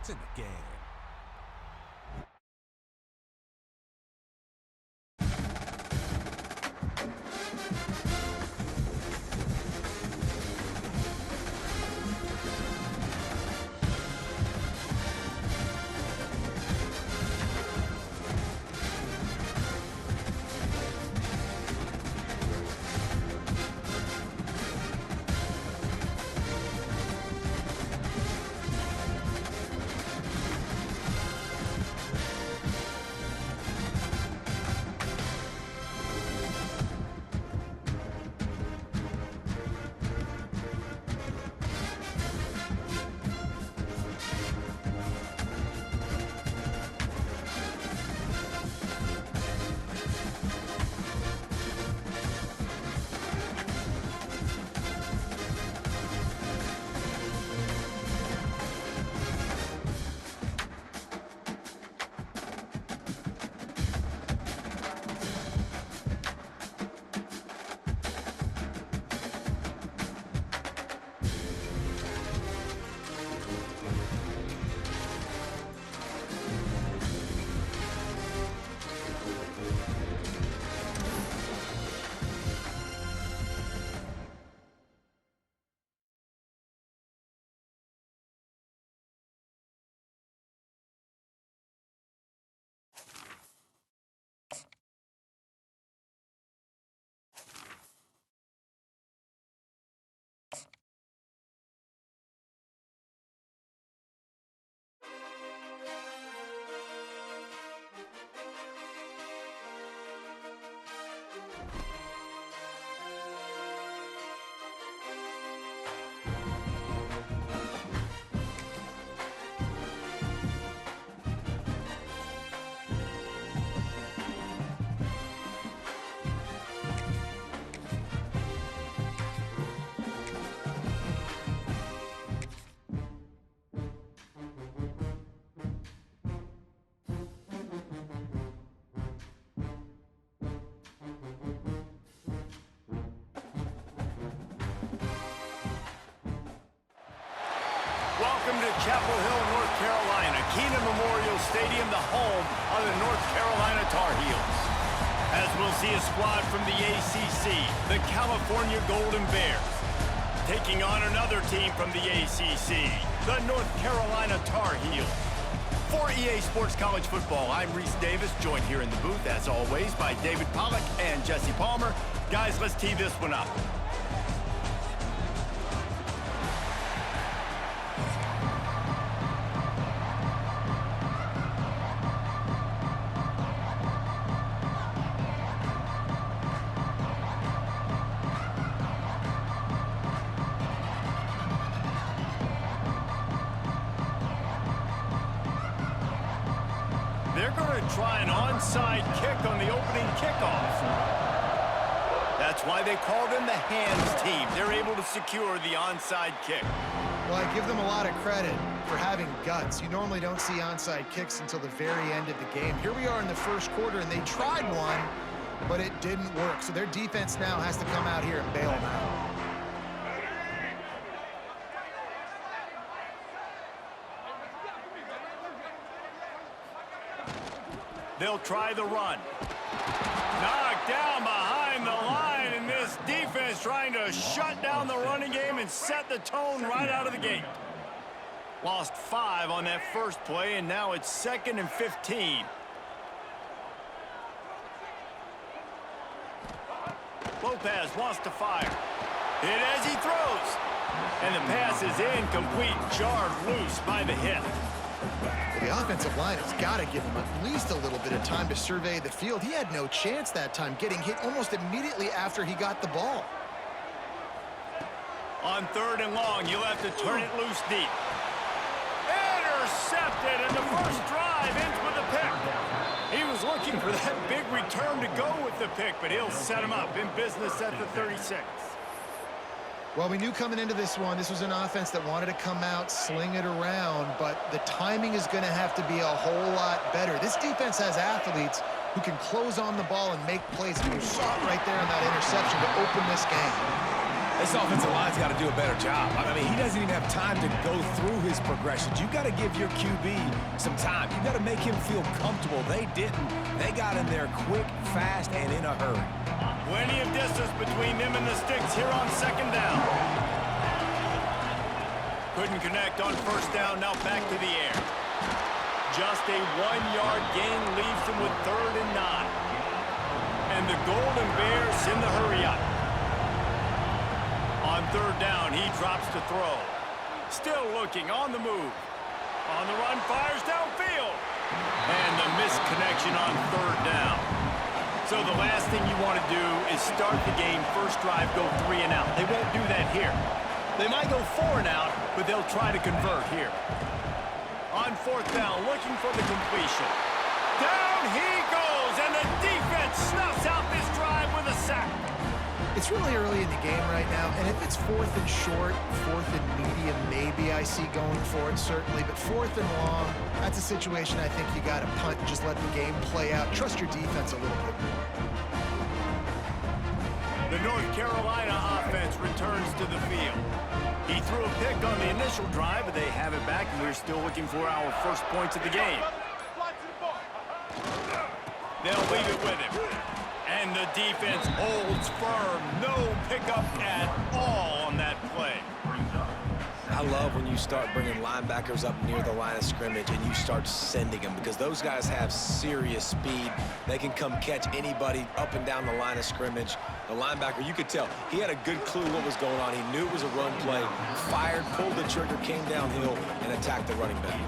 points in the game. Welcome to Chapel Hill, North Carolina, Kenan Memorial Stadium, the home of the North Carolina Tar Heels. As we'll see a squad from the ACC, the California Golden Bears, taking on another team from the ACC, the North Carolina Tar Heels. For EA Sports College Football, I'm Reese Davis, joined here in the booth, as always, by David Pollack and Jesse Palmer. Guys, let's tee this one up. They're going to try an onside kick on the opening kickoff. That's why they call them the hands team. They're able to secure the onside kick. Well, I give them a lot of credit for having guts. You normally don't see onside kicks until the very end of the game. Here we are in the first quarter, and they tried one, but it didn't work. So their defense now has to come out here and bail them out. They'll try the run. Knocked down behind the line, and this defense trying to shut down the running game and set the tone right out of the gate. Lost 5 on that first play, and now it's 2nd and 15. Lopez wants to fire. Hit as he throws. And the pass is incomplete, jarred loose by the hit. The offensive line has got to give him at least a little bit of time to survey the field. He had no chance that time, getting hit almost immediately after he got the ball. On 3rd and long, you'll have to turn it loose deep. Intercepted, and the first drive ends with a pick. He was looking for that big return to go with the pick, but he'll set him up in business at the 36. Well, we knew coming into this one, this was an offense that wanted to come out, sling it around, but the timing is going to have to be a whole lot better. This defense has athletes who can close on the ball and make plays. And you saw it right there in that interception to open this game. This offensive line's got to do a better job. I mean, he doesn't even have time to go through his progressions. You got to give your QB some time. You got to make him feel comfortable. They didn't. They got in there quick, fast, and in a hurry. Plenty of distance between them and the sticks here on second down. Couldn't connect on first down, now back to the air. Just a 1-yard gain leaves them with 3rd and 9. And the Golden Bears in the hurry up. On 3rd down, he drops to throw. Still looking, on the move. On the run, fires downfield. And the missed connection on 3rd down. So the last thing you want to do is start the game, first drive, go 3 and out. They won't do that here. They might go 4 and out, but they'll try to convert here. On 4th down, looking for the completion. Down he goes, and the defense snuffs out this drive with a sack. It's really early in the game right now, and if it's 4th and short, 4th and medium, maybe I see going for it, certainly. But 4th and long, that's a situation I think you got to punt and just let the game play out. Trust your defense a little bit more. The North Carolina offense returns to the field. He threw a pick on the initial drive, but they have it back, and we're still looking for our first points of the game. They'll leave it with him. And the defense holds firm. No pickup at all on that play. I love when you start bringing linebackers up near the line of scrimmage and you start sending them, because those guys have serious speed. They can come catch anybody up and down the line of scrimmage. The linebacker, you could tell, he had a good clue what was going on. He knew it was a run play, fired, pulled the trigger, came downhill, and attacked the running back.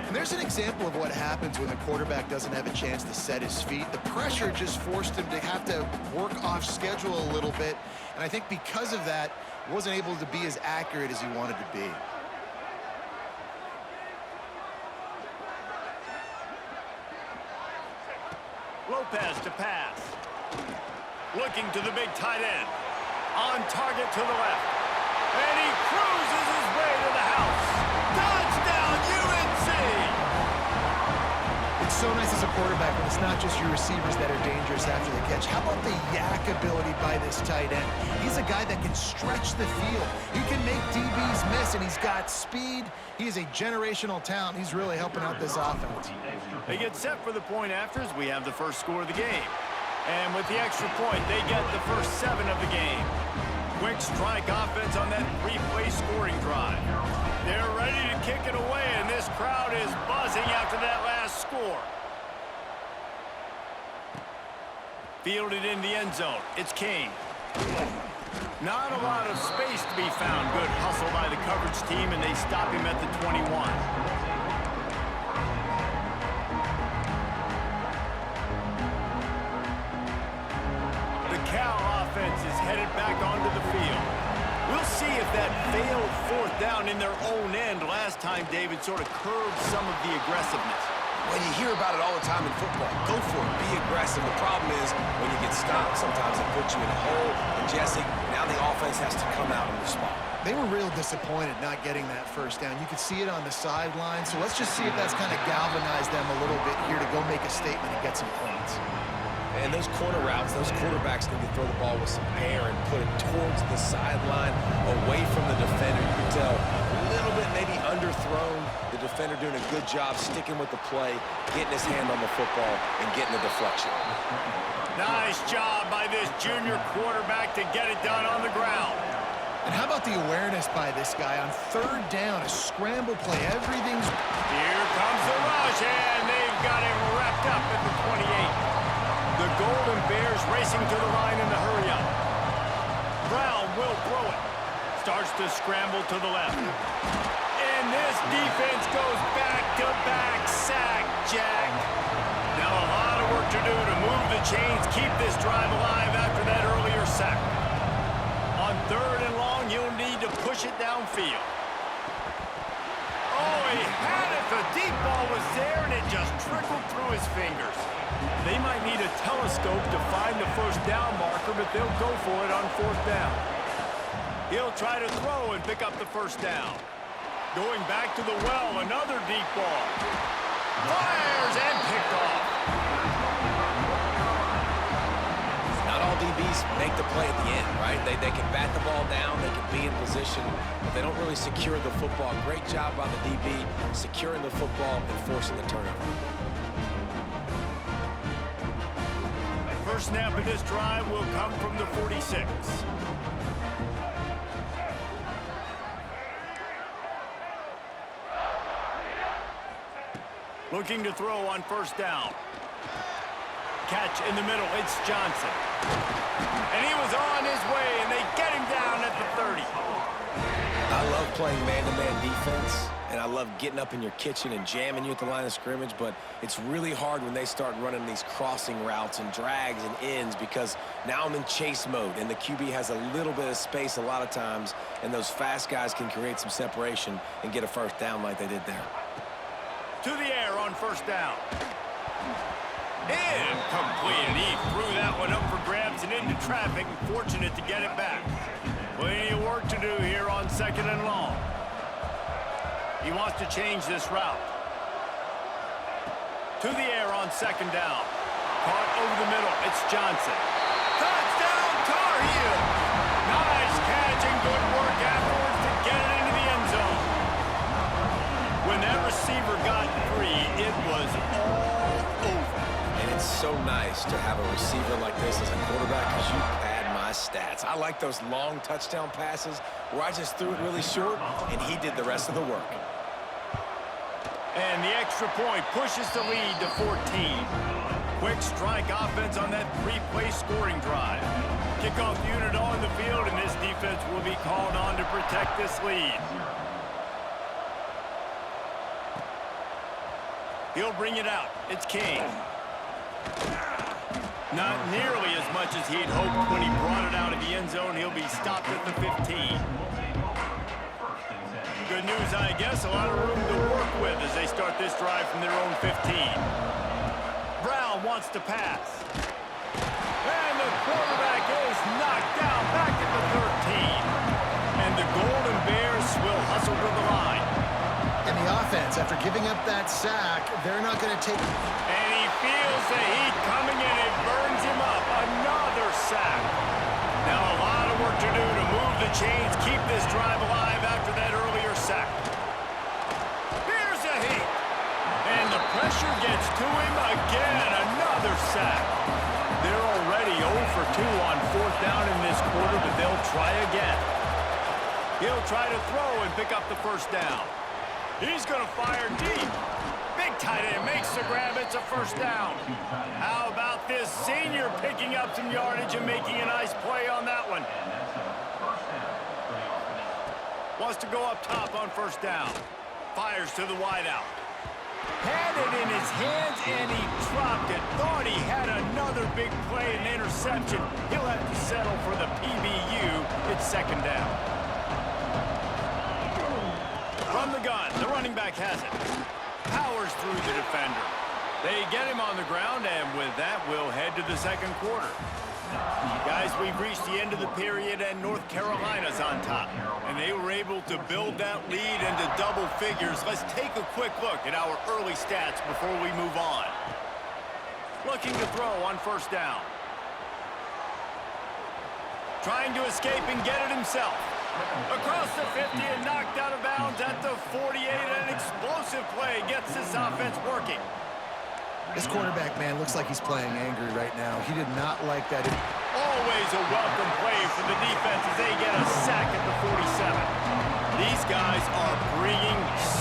And there's an example of what happens when the quarterback doesn't have a chance to set his feet. The pressure just forced him to have to work off schedule a little bit. And I think because of that, he wasn't able to be as accurate as he wanted to be. Lopez to pass. Looking to the big tight end. On target to the left. And he cruises his way to the house. Touchdown, UNC! It's so nice as a quarterback when it's not just your receivers that are dangerous after the catch. How about the yak ability by this tight end? He's a guy that can stretch the field. He can make DBs miss, and he's got speed. He is a generational talent. He's really helping out this offense. They get set for the point afters. We have the first score of the game. And with the extra point, they get the first 7 of the game. Quick strike offense on that 3-play scoring drive. They're ready to kick it away, and this crowd is buzzing after that last score. Fielded in the end zone. It's Kane. Not a lot of space to be found. Good hustle by the coverage team, and they stop him at the 21. Is headed back onto the field. We'll see if that failed 4th down in their own end last time, David, sort of curbed some of the aggressiveness. Well, you hear about it all the time in football. Go for it. Be aggressive. The problem is when you get stopped, sometimes it puts you in a hole. And Jesse, now the offense has to come out and respond. They were real disappointed not getting that first down. You could see it on the sideline. So let's just see if that's kind of galvanized them a little bit here to go make a statement and get some points. And those corner routes, those quarterbacks need to throw the ball with some air and put it towards the sideline, away from the defender. You can tell a little bit maybe underthrown. The defender doing a good job sticking with the play, getting his hand on the football, and getting the deflection. Nice job by this junior quarterback to get it done on the ground. And how about the awareness by this guy on 3rd down, a scramble play, everything's... Here comes the rush, and they've got him wrapped up at the 28. The Golden Bears racing to the line in the hurry-up. Brown will throw it. Starts to scramble to the left. And this defense goes back-to-back sack, Jack. Now a lot of work to do to move the chains, keep this drive alive after that earlier sack. On 3rd and long, you'll need to push it downfield. Oh, he had it. The deep ball was there, and it just trickled through his fingers. They might need a telescope to find the first down marker, but they'll go for it on 4th down. He'll try to throw and pick up the first down. Going back to the well, another deep ball. Fires and picked off. Not all DBs DBs make the play at the end, right? They can bat the ball down, they can be in position, but they don't really secure the football. Great job by the DB securing the football and forcing the turnover. First snap of this drive will come from the 46. Looking to throw on first down. Catch in the middle, it's Johnson. And he was on his way, and they get him down at the 30. I love playing man-to-man defense, and I love getting up in your kitchen and jamming you at the line of scrimmage, but it's really hard when they start running these crossing routes and drags and ends because now I'm in chase mode, and the QB has a little bit of space a lot of times, and those fast guys can create some separation and get a first down like they did there. To the air on first down. Incomplete, and he threw that one up for grabs and into traffic, and fortunate to get it back. Plenty of work to do here on second and long. He wants to change this route. To the air on second down. Caught over the middle, it's Johnson. Touchdown, Tar Heels! Nice catch and good work afterwards to get it into the end zone. When that receiver got free, it was all over. And it's so nice to have a receiver like this as a quarterback because you pad my stats. I like those long touchdown passes where I just threw it really short and he did the rest of the work. And the extra point pushes the lead to 14. Quick strike offense on that three-play scoring drive. Kickoff unit on the field, and this defense will be called on to protect this lead. He'll bring it out. It's King. Not nearly as much as he'd hoped when he brought it out of the end zone. He'll be stopped at the 15. Good news, I guess. A lot of room to work with as they start this drive from their own 15. Brown wants to pass. And the quarterback is knocked down back at the 13. And the Golden Bears will hustle to the line. And the offense, after giving up that sack, they're not going to take... And he feels the heat coming in. It burns him up. Another sack. Now a lot of work to do to move the chains, keep this drive alive after that earlier sack. Here's a heat. And the pressure gets to him again. Another sack. They're already 0 for 2 on fourth down in this quarter, but they'll try again. He'll try to throw and pick up the first down. He's going to fire deep. Big tight end makes the grab. It's a first down. How about this senior picking up some yardage and making a nice play on that one? Wants to go up top on first down. Fires to the wideout. Had it in his hands, and he dropped it. Thought he had another big play and interception. He'll have to settle for the PBU. It's second down. From the gun, the running back has it. Powers through the defender. They get him on the ground, and with that, we'll head to the second quarter. Guys, we've reached the end of the period, and North Carolina's on top. And they were able to build that lead into double figures. Let's take a quick look at our early stats before we move on. Looking to throw on first down. Trying to escape and get it himself. Across the 50 and knocked out of bounds at the 48. An explosive play gets this offense working. This quarterback, man, looks like he's playing angry right now. He did not like that. Always a welcome play for the defense as they get a sack at the 47. These guys are bringing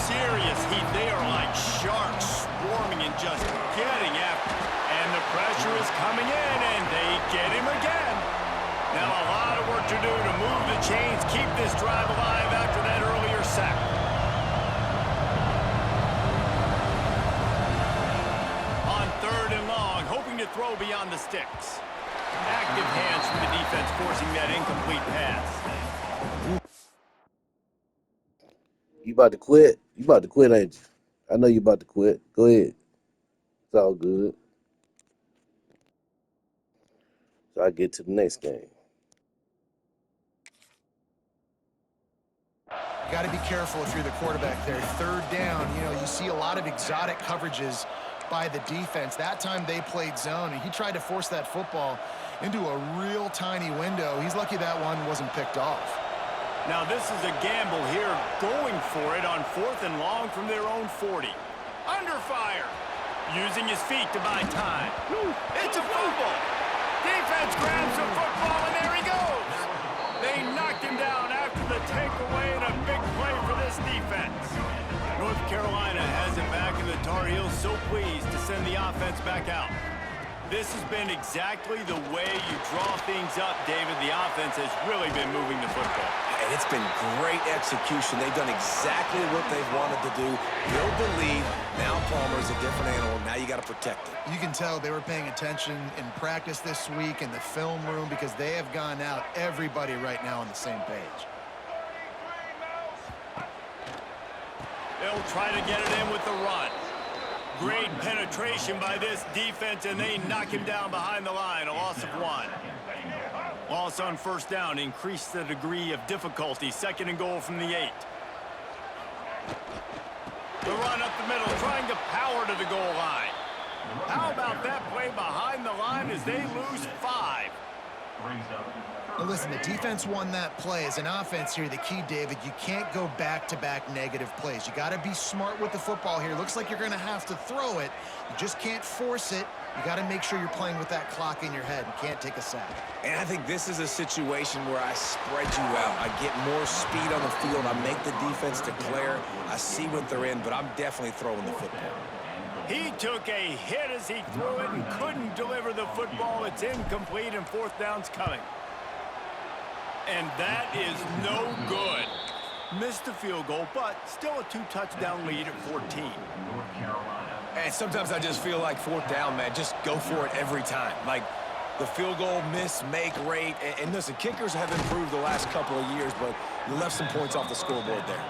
serious heat. They are like sharks swarming and just getting after. And the pressure is coming in, and they get him again. Now a lot of work to do to move the chains, keep this drive alive after that earlier sack. On third and long, hoping to throw beyond the sticks. Active hands from the defense forcing that incomplete pass. You about to quit? You about to quit, ain't you? I know you about to quit. Go ahead. It's all good. So I get to the next game. You got to be careful if you're the quarterback there. Third down, you know, you see a lot of exotic coverages by the defense. That time they played zone, and he tried to force that football into a real tiny window. He's lucky that one wasn't picked off. Now this is a gamble here, going for it on 4th and long from their own 40. Under fire. Using his feet to buy time. It's a fumble. Defense grabs the football, and there he goes. They knocked him down after the takeaway, and a big play for this defense. North Carolina has it back, and the Tar Heels so pleased to send the offense back out. This has been exactly the way you draw things up, David. The offense has really been moving the football. And it's been great execution. They've done exactly what they've wanted to do. Build the lead. Now Palmer's a different animal. Now you got to protect it. You can tell they were paying attention in practice this week in the film room because they have gone out, everybody right now on the same page. They'll try to get it in with the run. Great penetration by this defense, and they knock him down behind the line, a loss of 1. Loss on 1st down, increase the degree of difficulty. 2nd and goal from the 8. The run up the middle, trying to power to the goal line. How about that play behind the line as they lose 5? Now listen, the defense won that play. As an offense here, the key, David, you can't go back-to-back negative plays. You got to be smart with the football here. Looks like you're going to have to throw it. You just can't force it. You got to make sure you're playing with that clock in your head. You can't take a sack. And I think this is a situation where I spread you out. I get more speed on the field. I make the defense declare. I see what they're in, but I'm definitely throwing the football. He took a hit as he threw it and couldn't deliver the football. It's incomplete, and 4th down's coming. And that is no good. Missed the field goal, but still a 2-touchdown lead at 14. And sometimes I just feel like 4th down, man, just go for it every time. Like the field goal miss, make rate. And listen, kickers have improved the last couple of years, but you left some points off the scoreboard there.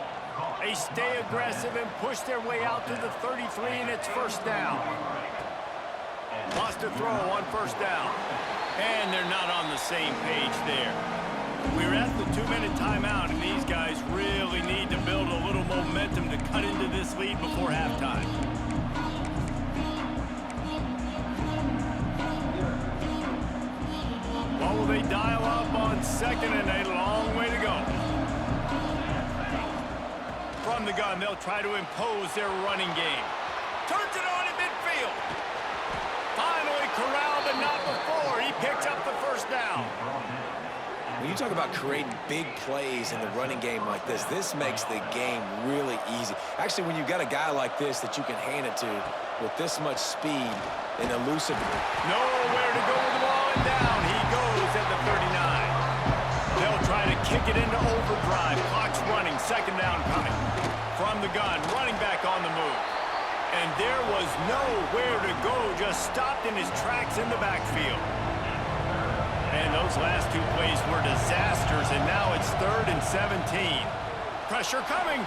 They stay aggressive and push their way out to the 33, and it's 1st down. Lost a throw on 1st down. And they're not on the same page there. We're at the 2-minute timeout, and these guys really need to build a little momentum to cut into this lead before halftime. What will they dial up on 2nd and a long way to go? From the gun, they'll try to impose their running game. Turns it on in midfield. Finally corralled, but not before. He picks up the 1st down. When you talk about creating big plays in the running game like this makes the game really easy. Actually, when you've got a guy like this that you can hand it to with this much speed and elusive. Nowhere to go with the ball, and down he goes at the 39. They'll try to kick it into overdrive. Clock's running, 2nd down coming. From the gun, running back on the move. And there was nowhere to go, just stopped in his tracks in the backfield. And those last 2 plays were disasters, and now it's 3rd and 17. Pressure coming.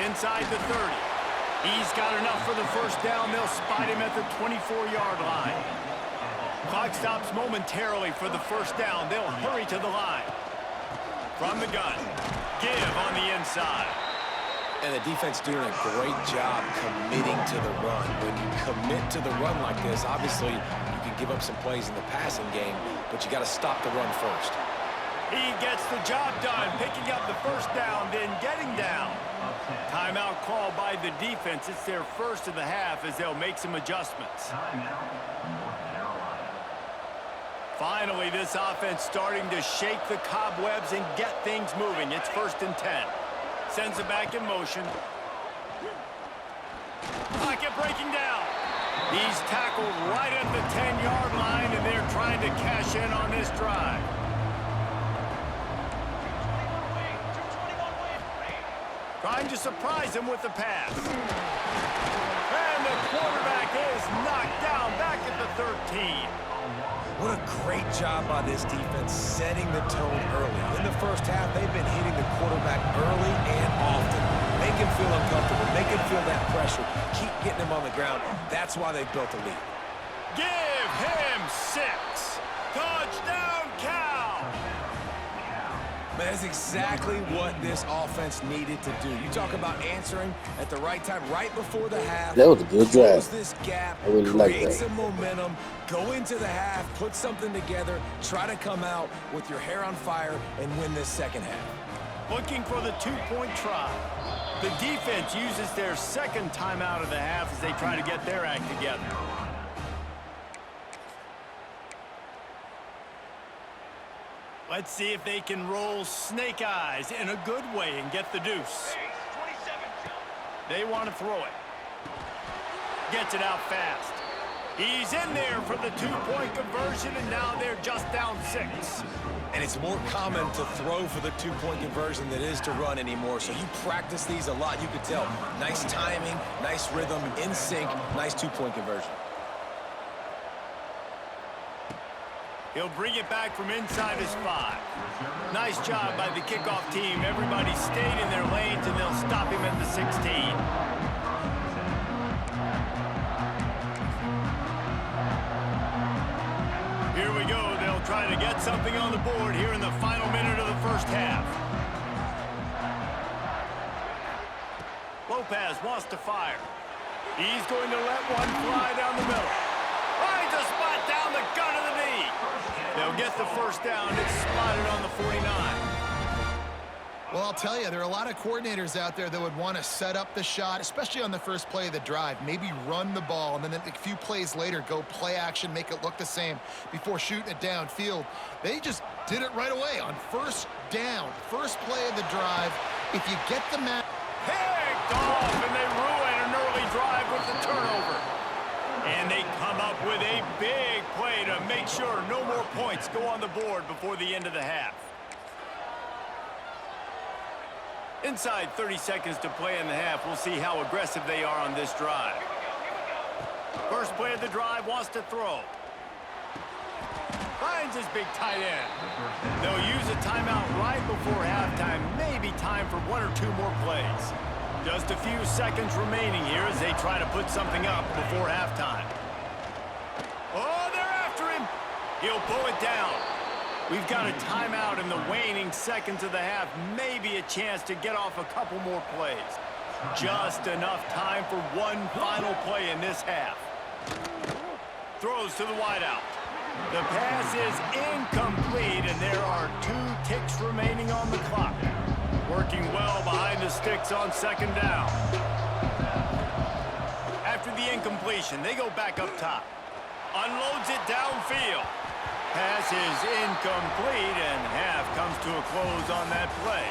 Inside the 30. He's got enough for the 1st down. They'll spot him at the 24-yard line. Clock stops momentarily for the 1st down. They'll hurry to the line. From the gun. Give on the inside. And the defense doing a great job committing to the run. When you commit to the run like this, obviously you can give up some plays in the passing game, but you got to stop the run first. He gets the job done, picking up the 1st down, then getting down. Timeout called by the defense. It's their 1st of the half as they'll make some adjustments. Finally, this offense starting to shake the cobwebs and get things moving. It's 1st and 10. Sends it back in motion. Pocket breaking down. He's tackled right at the 10-yard line, and they're trying to cash in on this drive. Trying to surprise him with the pass. And the quarterback is knocked down back at the 13. What a great job by this defense setting the tone early. In the 1st half, they've been hitting the quarterback early and often. Make him feel uncomfortable. Make him feel that pressure. Keep getting him on the ground. That's why they've built a lead. Give him 6. Touchdown, Cal! That's exactly what this offense needed to do. You talk about answering at the right time, right before the half. That was a good Close drive. this gap, I really like create that. some momentum, go into the half, put something together, try to come out with your hair on fire and win this second half. Looking for the two-point try. The defense uses their second timeout of the half as they try to get their act together. Let's see if they can roll snake eyes in a good way and get the deuce. They want to throw it. Gets it out fast. He's in there for the two-point conversion, and now they're just down 6. And it's more common to throw for the two-point conversion than it is to run anymore. So you practice these a lot. You could tell. Nice timing, nice rhythm, in sync, nice two-point conversion. He'll bring it back from inside his 5. Nice job by the kickoff team. Everybody stayed in their lanes, and they'll stop him at the 16. Here we go. They'll try to get something on the board here in the final minute of the first half. Lopez wants to fire. He's going to let one fly down the middle. Finds a spot down the gut of the knee. They'll get the first down. It's spotted on the 49. Well, I'll tell you, there are a lot of coordinators out there that would want to set up the shot, especially on the first play of the drive, maybe run the ball, and then a few plays later go play action, make it look the same before shooting it downfield. They just did it right away on first down, first play of the drive. If you get the match... Picked off, and they ruin an early drive with the turnover. And they come up with a big play to make sure no more points go on the board before the end of the half. Inside 30 seconds to play in the half. We'll see how aggressive they are on this drive. First play of the drive, wants to throw. Finds his big tight end. They'll use a timeout right before halftime. Maybe time for 1 or 2 more plays. Just a few seconds remaining here as they try to put something up before halftime. Oh, they're after him. He'll pull it down. We've got a timeout in the waning seconds of the half. Maybe a chance to get off a couple more plays. Just enough time for one final play in this half. Throws to the wideout. The pass is incomplete, and there are 2 ticks remaining on the clock. Working well behind the sticks on second down. After the incompletion, they go back up top. Unloads it downfield. Pass is incomplete, and half comes to a close on that play.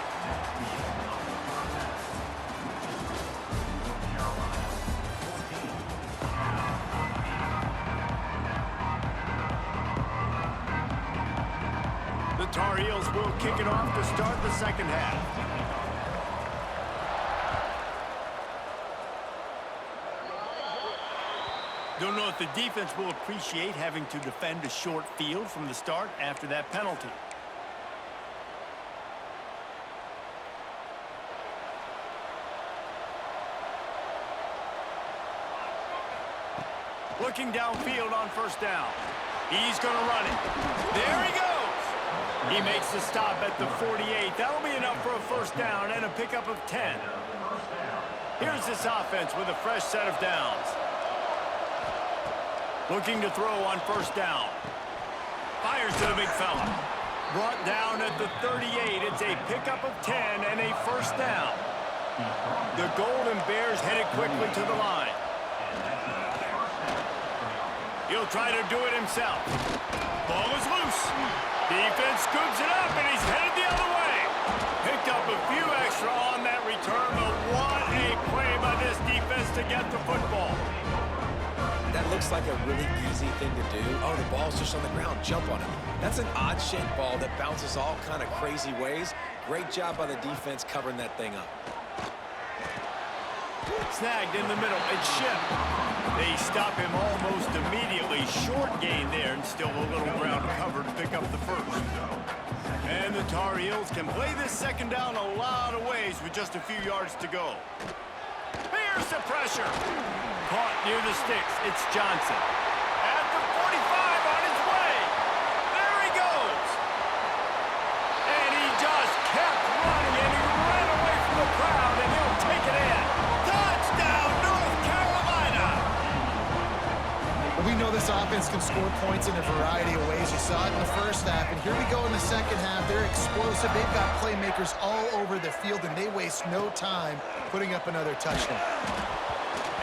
The Tar Heels will kick it off to start the second half. Don't know if the defense will appreciate having to defend a short field from the start after that penalty. Looking downfield on first down. He's going to run it. There he goes. He makes the stop at the 48. That'll be enough for a first down and a pickup of 10. Here's this offense with a fresh set of downs. Looking to throw on first down. Fires to the big fella. Brought down at the 38. It's a pickup of 10 and a first down. The Golden Bears headed quickly to the line. He'll try to do it himself. Ball is loose. Defense scoops it up, and he's headed the other way. Picked up a few extra on that return, but what a play by this defense to get the football. That looks like a really easy thing to do. Oh, the ball's just on the ground. Jump on it. That's an odd-shaped ball that bounces all kind of crazy ways. Great job by the defense covering that thing up. Snagged in the middle. It's Ship. They stop him almost immediately. Short gain there, and still a little ground cover to pick up the first. And the Tar Heels can play this second down a lot of ways with just a few yards to go. Here's the pressure. Caught near the sticks. It's Johnson. At the 45 on his way. There he goes. And he just defense can score points in a variety of ways. You saw it in the first half, and here we go in the second half. They're explosive. They've got playmakers all over the field, and they waste no time putting up another touchdown.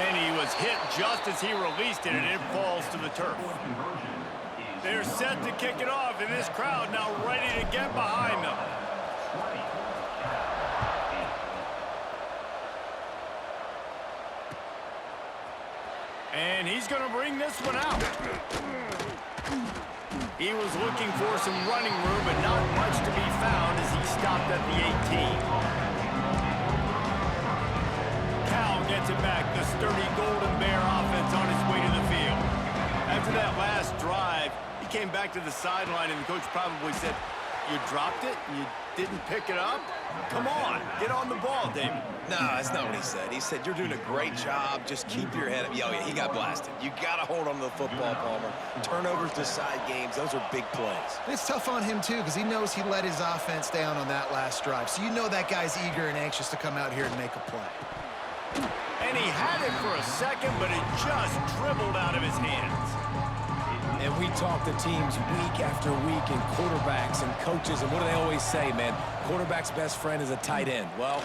And he was hit just as he released it, and it falls to the turf. They're set to kick it off, and this crowd now ready to get behind them. And he's going to bring this one out. He was looking for some running room, but not much to be found as he stopped at the 18. Cal gets it back. The sturdy Golden Bear offense on its way to the field. After that last drive, he came back to the sideline, and the coach probably said, "You dropped it? You didn't pick it up? Come on, get on the ball, David." No, that's not what he said. He said, "You're doing a great job. Just keep your head up." Oh, yeah, he got blasted. You got to hold on to the football, Palmer. Turnovers decide games. Those are big plays. It's tough on him, too, because he knows he let his offense down on that last drive. So you know that guy's eager and anxious to come out here and make a play. And he had it for a second, but it just dribbled out of his hands. And we talk to teams week after week, and quarterbacks and coaches, and what do they always say, man? Quarterback's best friend is a tight end. Well,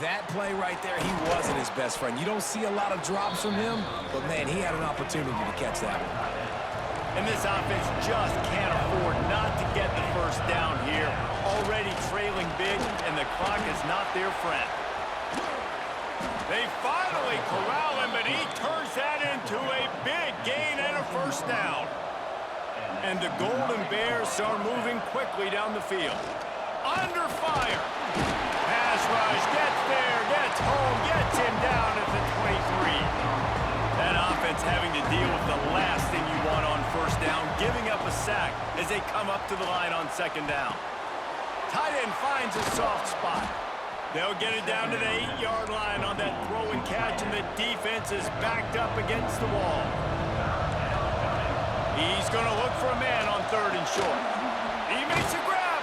that play right there, he wasn't his best friend. You don't see a lot of drops from him, but, man, he had an opportunity to catch that one. And this offense just can't afford not to get the first down here. Already trailing big, and the clock is not their friend. They finally corral him, but he turns that into a big gain and a first down. And the Golden Bears are moving quickly down the field. Under fire. Pass rush, gets there, gets home, gets him down at the 23. That offense having to deal with the last thing you want on first down, giving up a sack as they come up to the line on second down. Tight end finds a soft spot. They'll get it down to the 8-yard line on that throw and catch, and the defense is backed up against the wall. He's going to look for a man on third and short. He makes a grab,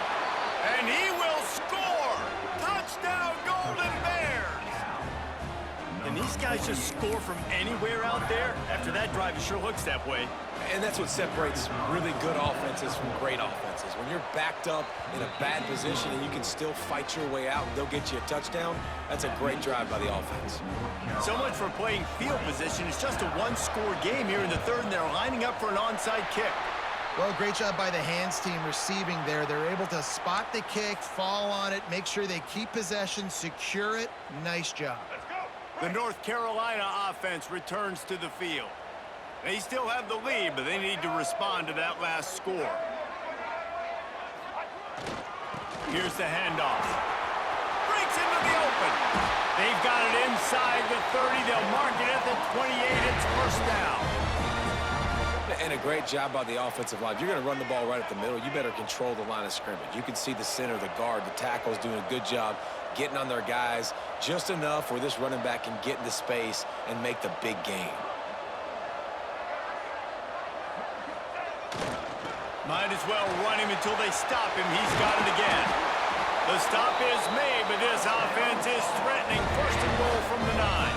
and he will score. Touchdown, Golden Bears. And these guys just score from anywhere out there. After that drive, it sure looks that way. And that's what separates really good offenses from great offenses. When you're backed up in a bad position and you can still fight your way out and they'll get you a touchdown, that's a great drive by the offense. So much for playing field position. It's just a one-score game here in the third, and they're lining up for an onside kick. Well, great job by the hands team receiving there. They're able to spot the kick, fall on it, make sure they keep possession, secure it. Nice job. The North Carolina offense returns to the field. They still have the lead, but they need to respond to that last score. Here's the handoff. Breaks into the open. They've got it inside the 30. They'll mark it at the 28. It's first down. And a great job by the offensive line. If you're going to run the ball right at the middle, you better control the line of scrimmage. You can see the center, the guard, the tackles doing a good job getting on their guys just enough where this running back can get into space and make the big gain. Might as well run him until they stop him. He's got it again. The stop is made, but this offense is threatening. First and goal from the 9.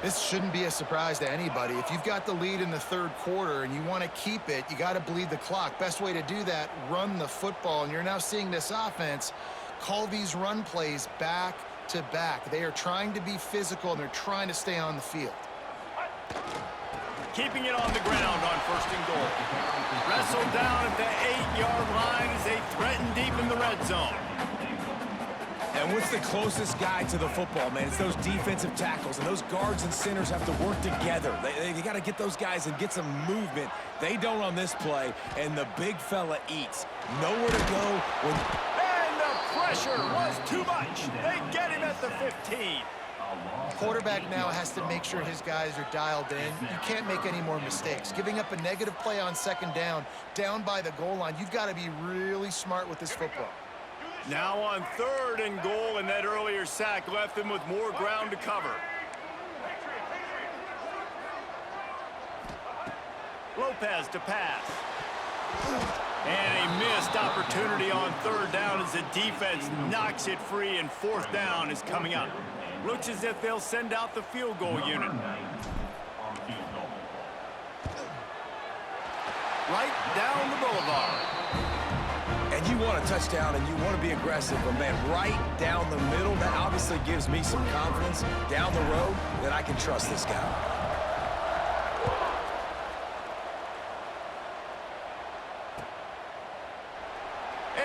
This shouldn't be a surprise to anybody. If you've got the lead in the third quarter and you want to keep it, you got to bleed the clock. Best way to do that, run the football. And you're now seeing this offense call these run plays back to back. They are trying to be physical, and they're trying to stay on the field. Keeping it on the ground on first and goal. Wrestled down at the 8-yard line as they threaten deep in the red zone. And what's the closest guy to the football, man? It's those defensive tackles, and those guards and centers have to work together. They got to get those guys and get some movement. They don't on this play, and the big fella eats. Nowhere to go when... And the pressure was too much. They get him at the 15. Quarterback now has to make sure his guys are dialed in. You can't make any more mistakes. Giving up a negative play on second down by the goal line, you've got to be really smart with this football. Now on third and goal, and that earlier sack left them with more ground to cover. Lopez to pass. And a missed opportunity on third down as the defense knocks it free, and fourth down is coming up. Looks as if they'll send out the field goal unit. right down the boulevard. And you want a touchdown and you want to be aggressive, but man, right down the middle, that obviously gives me some confidence down the road that I can trust this guy.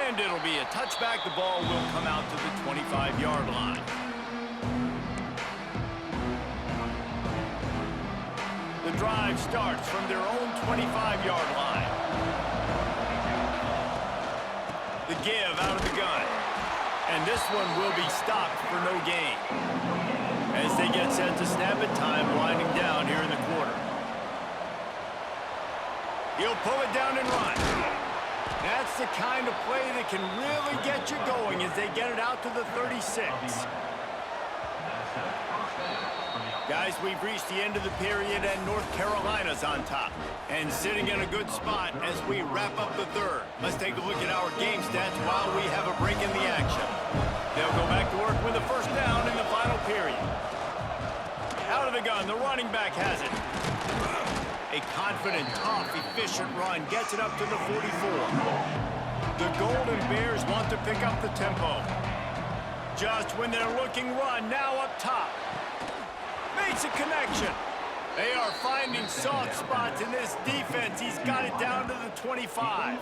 And it'll be a touchback. The ball will come out to the 25-yard line. The drive starts from their own 25-yard line. The give out of the gun. And this one will be stopped for no gain. As they get set to snap it, time winding down here in the quarter. He'll pull it down and run. That's the kind of play that can really get you going as they get it out to the 36. Guys, we've reached the end of the period, and North Carolina's on top. And sitting in a good spot as we wrap up the third. Let's take a look at our game stats while we have a break in the action. They'll go back to work with a first down in the final period. Out of the gun, the running back has it. A confident, tough, efficient run gets it up to the 44. The Golden Bears want to pick up the tempo. Just when they're looking run, now up top. Makes a connection. They are finding soft spots in this defense. He's got it down to the 25.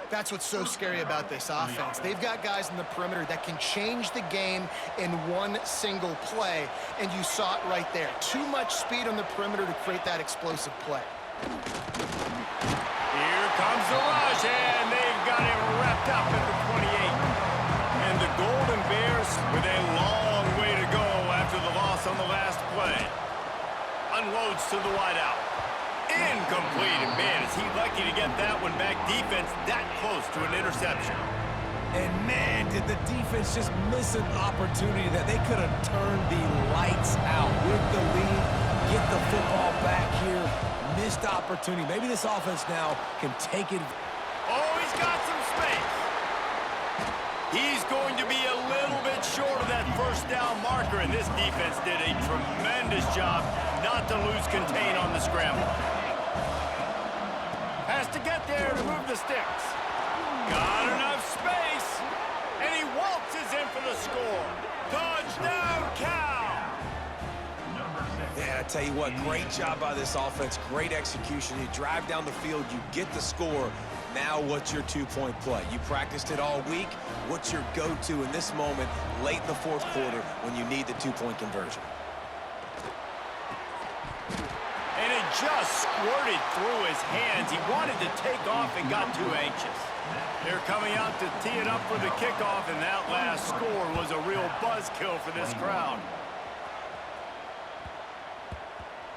That's what's so scary about this offense. They've got guys in the perimeter that can change the game in one single play, and you saw it right there. Too much speed on the perimeter to create that explosive play. Here comes the rush, and they've got him wrapped up at the 28. And the Golden Bears with a long way to go after the loss on the last play. Unloads to the wideout. Incomplete. And man, is he lucky to get that one back. Defense that close to an interception. And man, did the defense just miss an opportunity that they could have turned the lights out with the lead, get the football back here. Missed opportunity. Maybe this offense now can take it. Oh, he's got some space. He's going to be a little bit short of that first down marker, and this defense did a tremendous job not to lose contain on the scramble. Has to get there to move the sticks. Got enough space, and he waltzes in for the score. Touchdown, Cal! Man, I tell you what, great job by this offense, great execution. You drive down the field, you get the score. Now what's your two-point play? You practiced it all week. What's your go-to in this moment late in the fourth quarter when you need the two-point conversion? And it just squirted through his hands. He wanted to take off and got too anxious. They're coming out to tee it up for the kickoff, and that last score was a real buzzkill for this crowd.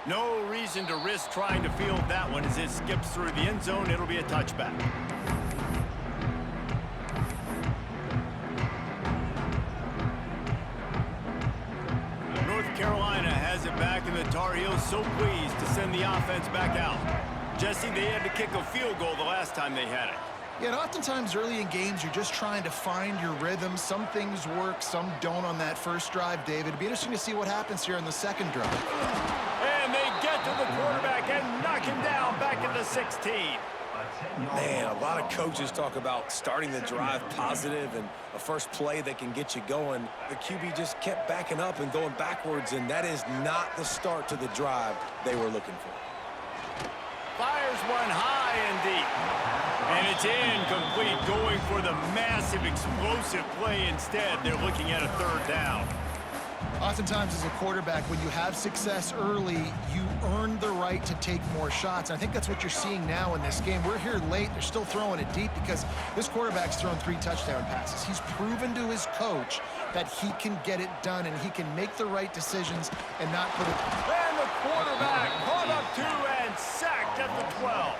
No reason to risk trying to field that one as it skips through the end zone. It'll be a touchback. North Carolina has it back, and the Tar Heels so pleased to send the offense back out. Jesse, they had to kick a field goal the last time they had it. Yeah, and oftentimes early in games, you're just trying to find your rhythm. Some things work, some don't on that first drive, David. It'd be interesting to see what happens here in the second drive. And they get to the quarterback and knock him down back at the 16. Man, a lot of coaches talk about starting the drive positive and a first play that can get you going. The QB just kept backing up and going backwards, and that is not the start to the drive they were looking for. Fires one high and deep. And it's incomplete, going for the massive explosive play instead. They're looking at a third down. Oftentimes as a quarterback, when you have success early, you earn the right to take more shots. And I think that's what you're seeing now in this game. We're here late. They're still throwing it deep because this quarterback's thrown 3 touchdown passes. He's proven to his coach that he can get it done and he can make the right decisions and not put it. And the quarterback caught up 2 and sacked at the 12.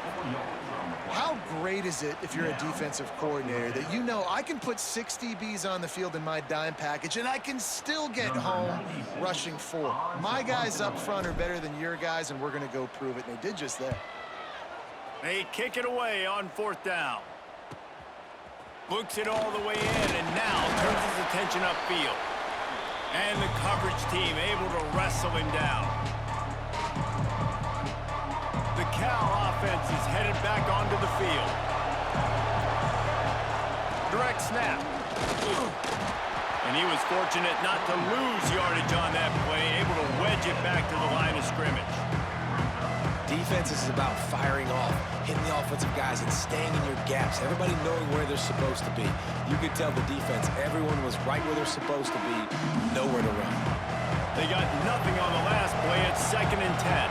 How great is it if you're a defensive coordinator that you know I can put 6 DBs on the field in my dime package and I can still get home rushing 4. My guys up front are better than your guys, and we're going to go prove it. And they did just that. They kick it away on 4th down. Looks it all the way in and now turns his attention upfield. And the coverage team able to wrestle him down. The Cal offense is headed back onto the field. Direct snap. And he was fortunate not to lose yardage on that play, able to wedge it back to the line of scrimmage. Defense is about firing off, hitting the offensive guys, and staying in your gaps. Everybody knowing where they're supposed to be. You could tell the defense, everyone was right where they're supposed to be, nowhere to run. They got nothing on the last play. It's 2nd and 10.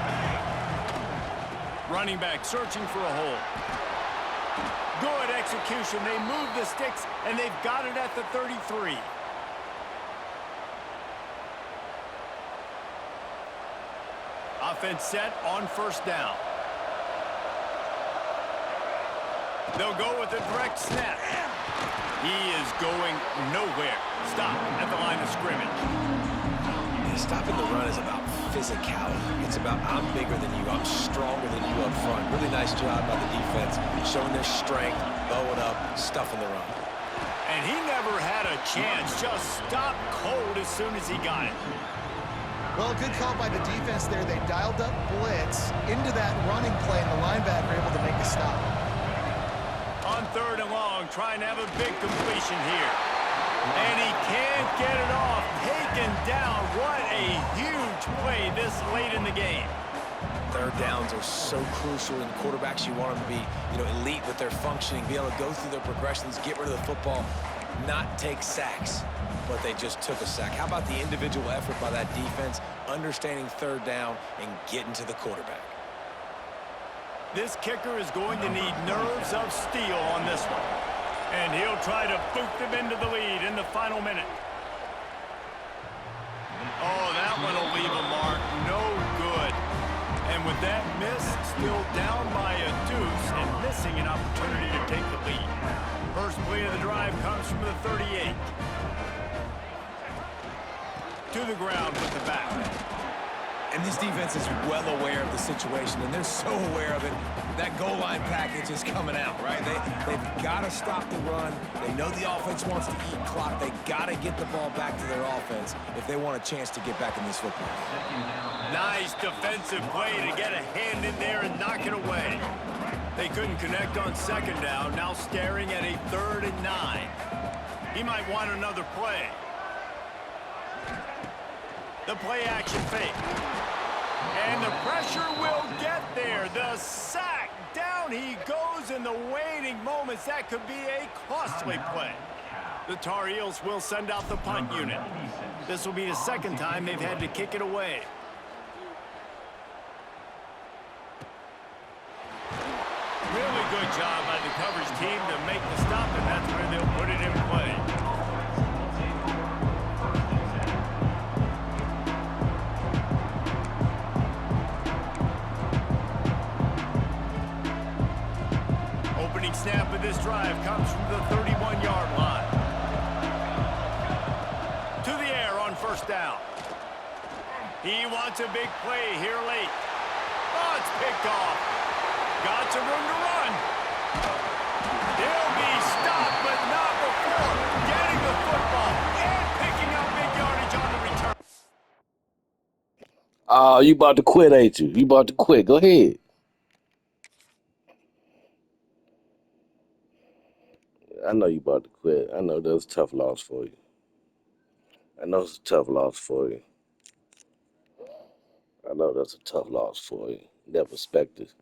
Running back searching for a hole. Good execution. They move the sticks, and they've got it at the 33. Offense set on 1st down. They'll go with a direct snap. He is going nowhere. Stop at the line of scrimmage. Stopping the run is about physicality. It's about I'm bigger than you, I'm stronger than you up front. Really nice job by the defense, showing their strength, bowing up, stuffing the run. And he never had a chance. Just stopped cold as soon as he got it. Well, good call by the defense there. They dialed up blitz into that running play, and the linebacker able to make the stop. On 3rd and long, trying to have a big completion here. And he can't get it off. Taken down. What a huge play this late in the game. 3rd downs are so crucial, and quarterbacks, you want them to be, elite with their functioning, be able to go through their progressions, get rid of the football, not take sacks. But they just took a sack. How about the individual effort by that defense, understanding 3rd down and getting to the quarterback? This kicker is going to need nerves of steel on this one. And he'll try to boot them into the lead in the final minute. Oh, that one will leave a mark. No good. And with that miss, still down by a deuce and missing an opportunity to take the lead. First play of the drive comes from the 38. To the ground with the back. And this defense is well aware of the situation, and they're so aware of it. That goal line package is coming out, right? They've got to stop the run. They know the offense wants to eat clock. They got to get the ball back to their offense if they want a chance to get back in this football. Nice defensive play to get a hand in there and knock it away. They couldn't connect on 2nd down, now staring at a 3rd and 9. He might want another play. The play action fake. And the pressure will get there. The sack. Down he goes in the waning moments. That could be a costly play. The Tar Heels will send out the punt unit. This will be the 2nd time they've had to kick it away. Really good job by the coverage team to make the stop, and that's where they'll put it in play. Opening snap of this drive comes from the 31-yard line. To the air on 1st down. He wants a big play here late. Oh, it's picked off. Got some room to run. He'll be stopped, but not before getting the football and picking up big yardage on the return. Oh, you about to quit, ain't you? You about to quit. Go ahead. I know you about to quit. I know that was a tough loss for you. I know it's a tough loss for you. I know that's a tough loss for you. That perspective.